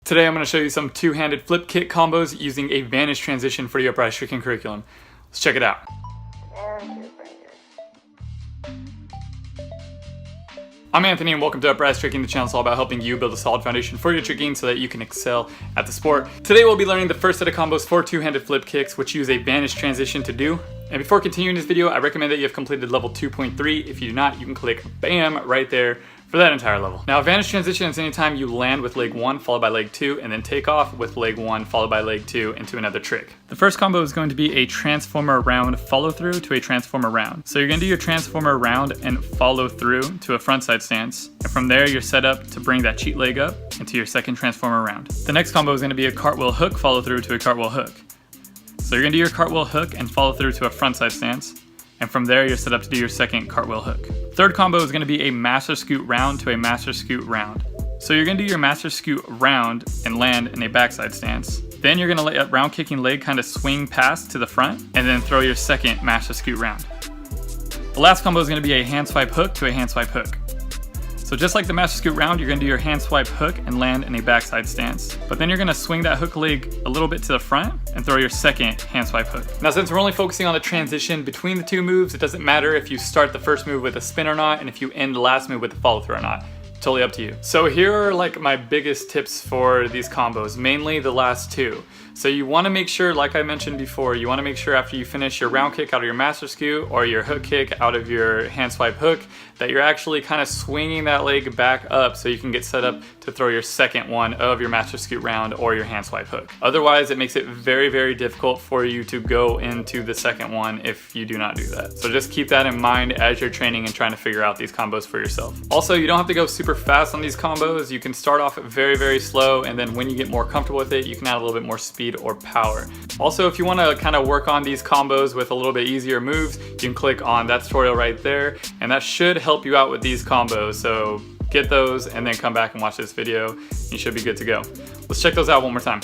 Today I'm going to show you some two-handed flip kick combos using a Vanish Transition for the Upraiz Tricking curriculum. Let's check it out. I'm Anthony and welcome to Upraiz Tricking, the channel all about helping you build a solid foundation for your tricking so that you can excel at the sport. Today we'll be learning the first set of combos for two-handed flip kicks, which use a Vanish Transition to do. And before continuing this video, I recommend that you have completed level 2.3. If you do not, you can click BAM right there for that entire level. Now, Vanish Transition is anytime you land with leg 1 followed by leg 2 and then take off with leg 1 followed by leg 2 into another trick. The first combo is going to be a transformer round follow through to a transformer round. So you're going to do your transformer round and follow through to a frontside stance. And from there, you're set up to bring that cheat leg up into your second transformer round. The next combo is going to be a cartwheel hook follow through to a cartwheel hook. So you're going to do your cartwheel hook and follow through to a frontside stance. And from there, you're set up to do your second cartwheel hook. Third combo is going to be a master scoot round to a master scoot round. So you're going to do your master scoot round and land in a backside stance. Then you're going to let that round kicking leg kind of swing past to the front and then throw your second master scoot round. The last combo is going to be a hand swipe hook to a hand swipe hook. So just like the master scoot round, you're going to do your hand swipe hook and land in a backside stance. But then you're going to swing that hook leg a little bit to the front and throw your second hand swipe hook. Now, since we're only focusing on the transition between the two moves, it doesn't matter if you start the first move with a spin or not, and if you end the last move with a follow through or not. Totally up to you. So here are like my biggest tips for these combos, mainly the last two. So you want to make sure, like I mentioned before, you want to make sure after you finish your round kick out of your master scoot or your hook kick out of your hand swipe hook that you're actually kind of swinging that leg back up so you can get set up to throw your second one of your master scoot round or your hand swipe hook. Otherwise, it makes it very, very difficult for you to go into the second one if you do not do that. So just keep that in mind as you're training and trying to figure out these combos for yourself. Also, you don't have to go super fast on these combos. You can start off very, very slow, and then when you get more comfortable with it, you can add a little bit more speed or power. Also, if you want to kind of work on these combos with a little bit easier moves, you can click on that tutorial right there, and that should help you out with these combos. So get those and then come back and watch this video. You should be good to go. Let's check those out one more time.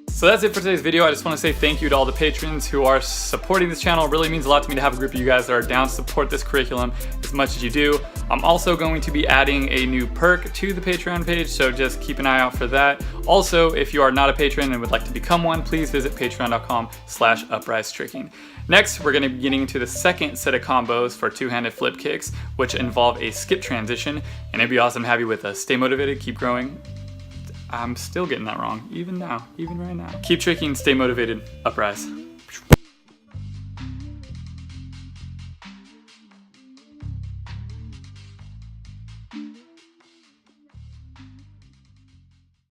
So that's it for today's video. I just want to say thank you to all the patrons who are supporting this channel. It really means a lot to me to have a group of you guys that are down to support this curriculum as much as you do. I'm also going to be adding a new perk to the Patreon page, so just keep an eye out for that. Also, if you are not a patron and would like to become one, please visit patreon.com/Upraiz Tricking. Next, we're going to be getting into the second set of combos for two-handed flip kicks, which involve a skip transition, and it'd be awesome to have you with us. Stay motivated, keep growing. I'm still getting that wrong, even now, even right now. Keep tricking, stay motivated, Upraiz.